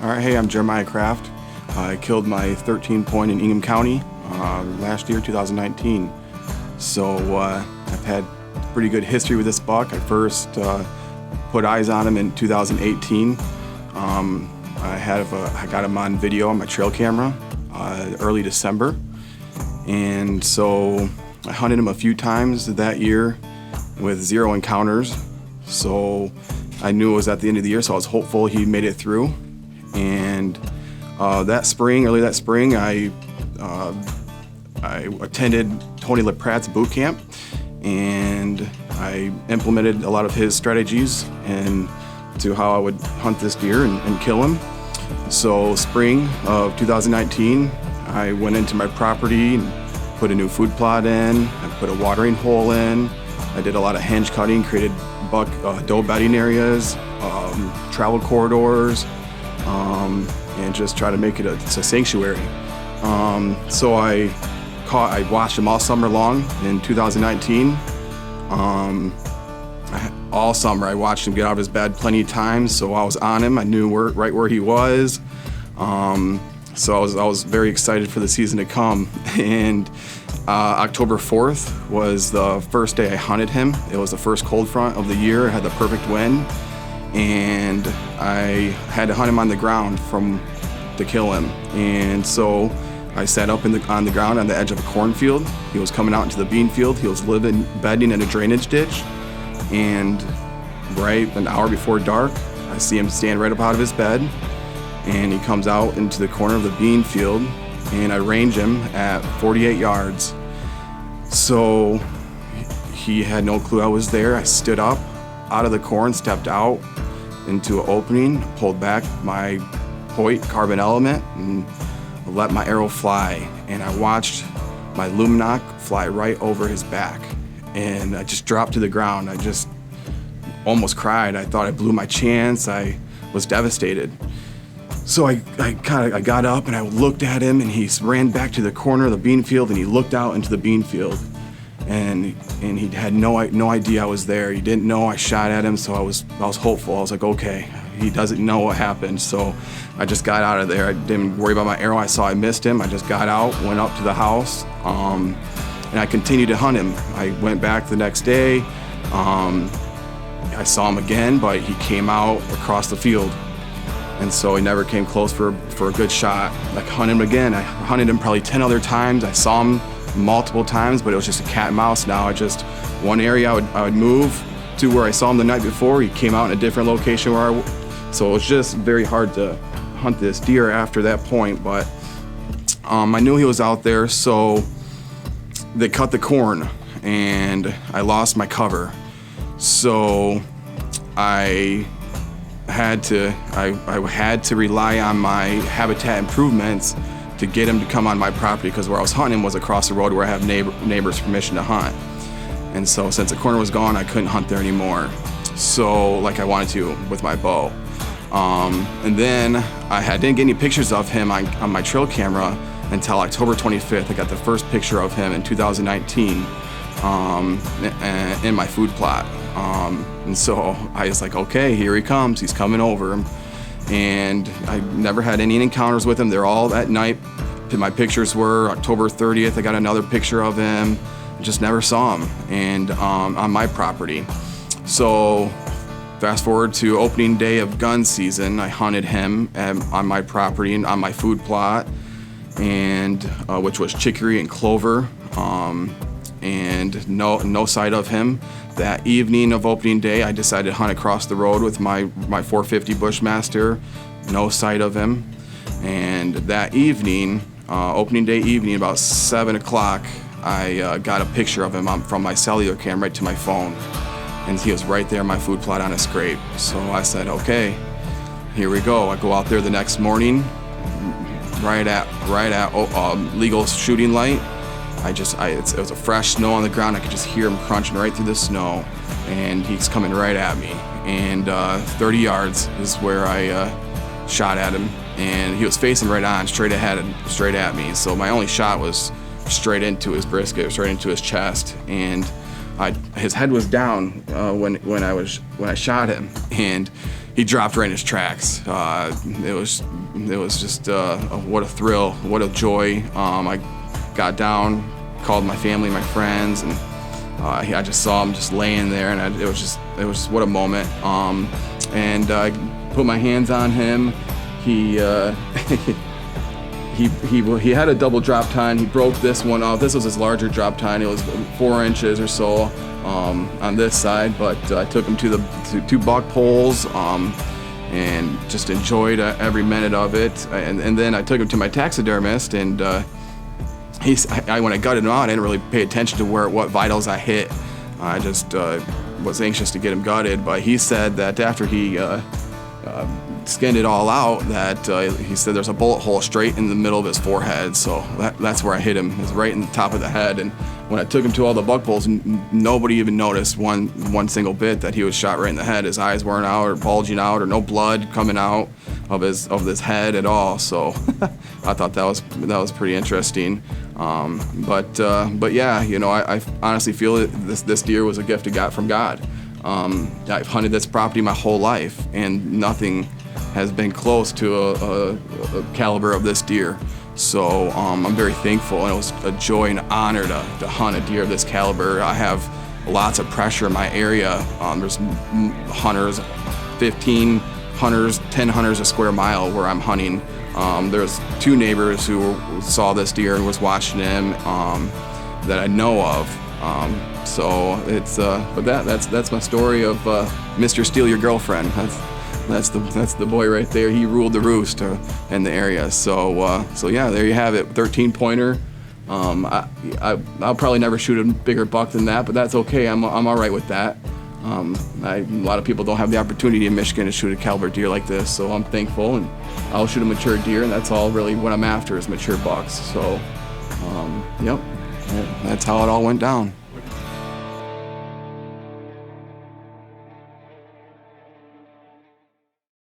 All right, hey, I'm Jeremiah Kraft. I killed my 13 point in Ingham County last year, 2019. So I've had pretty good history with this buck. I first put eyes on him in 2018. I got him on video on my trail camera early December. And so I hunted him a few times that year with 0 encounters. So I knew it was at the end of the year, so I was hopeful he made it through. And early that spring, I attended Tony LaPrat's boot camp, and I implemented a lot of his strategies into how I would hunt this deer and kill him. So spring of 2019, I went into my property and put a new food plot in, I put a watering hole in, I did a lot of hinge cutting, created buck doe bedding areas, travel corridors, and just try to make it a sanctuary. So I watched him all summer long in 2019. All summer I watched him get out of his bed plenty of times, so I was on him. I knew right where he was. So I was very excited for the season to come. And October 4th was the first day I hunted him. It was the first cold front of the year. I had the perfect wind, and I had to hunt him on the ground to kill him. And so I sat up on the ground on the edge of a cornfield. He was coming out into the bean field. He was bedding in a drainage ditch. And right an hour before dark, I see him stand right up out of his bed, and he comes out into the corner of the bean field, and I range him at 48 yards. So he had no clue I was there. I stood up out of the corn, stepped out into an opening, pulled back my Hoyt carbon element, and let my arrow fly. And I watched my Lumenok fly right over his back. And I just dropped to the ground. I just almost cried. I thought I blew my chance. I was devastated. So I got up and I looked at him, and he ran back to the corner of the bean field, and he looked out into the bean field. And he had no idea I was there. He didn't know I shot at him, so I was hopeful. I was like, okay, he doesn't know what happened. So I just got out of there. I didn't worry about my arrow. I saw I missed him. I just got out, went up to the house, and I continued to hunt him. I went back the next day. I saw him again, but he came out across the field. And so he never came close for a good shot. I hunted him again. I hunted him probably 10 other times. I saw him multiple times, but it was just a cat and mouse now. One area I would move to where I saw him the night before. He came out in a different location so it was just very hard to hunt this deer after that point. But I knew he was out there, so they cut the corn, and I lost my cover. So I had to rely on my habitat improvements to get him to come on my property, because where I was hunting was across the road where I have neighbors' permission to hunt. And so since the corner was gone, I couldn't hunt there anymore. So like I wanted to with my bow. And then I didn't get any pictures of him on my trail camera until October 25th. I got the first picture of him in 2019 in my food plot. And so I was like, okay, here he comes. He's coming over. And I never had any encounters with him. They're all at night. My pictures were October 30th. I got another picture of him. Just never saw him, and on my property. So fast forward to opening day of gun season, I hunted him on my property and on my food plot, and which was chicory and clover, and no sight of him. That evening of opening day, I decided to hunt across the road with my 450 Bushmaster. No sight of him. And that evening, opening day evening, about 7 o'clock, I got a picture of him from my cellular cam right to my phone. And he was right there in my food plot on a scrape. So I said, okay, here we go. I go out there the next morning, right at legal shooting light. It was a fresh snow on the ground. I could just hear him crunching right through the snow, and he's coming right at me. And 30 yards is where I shot at him, and he was facing right on, straight ahead and straight at me. So my only shot was straight into his brisket, straight into his chest, and his head was down when I shot him, and he dropped right in his tracks. It was just what a thrill, what a joy. I got down, called my family, my friends, and I just saw him just laying there, and it was just what a moment. And I put my hands on him. He he had a double drop tine. He broke this one off. This was his larger drop tine. It was 4 inches or so on this side, but I took him to the two buck poles and just enjoyed every minute of it. And then I took him to my taxidermist, and when I gutted him out, I didn't really pay attention to what vitals I hit. I just was anxious to get him gutted, but he said that after he skinned it all out, that he said there's a bullet hole straight in the middle of his forehead, so that's where I hit him. It was right in the top of the head. And when I took him to all the buck poles, nobody even noticed one single bit that he was shot right in the head. His eyes weren't out or bulging out, or no blood coming out of his head at all. So I thought that was pretty interesting. But yeah, you know, I honestly feel that this deer was a gift I got from God. I've hunted this property my whole life, and nothing has been close to a caliber of this deer. So I'm very thankful, and it was a joy and honor to hunt a deer of this caliber. I have lots of pressure in my area. There's hunters, 15 hunters, 10 hunters a square mile where I'm hunting. There's 2 neighbors who saw this deer and was watching him that I know of. So it's but that's my story of Mr. Steal Your Girlfriend. That's the boy right there. He ruled the roost in the area. So yeah, there you have it, 13-pointer. I'll probably never shoot a bigger buck than that, but that's okay. I'm all right with that. A lot of people don't have the opportunity in Michigan to shoot a caliber deer like this, so I'm thankful, and I'll shoot a mature deer, and that's all really what I'm after is mature bucks. So, yep, that's how it all went down.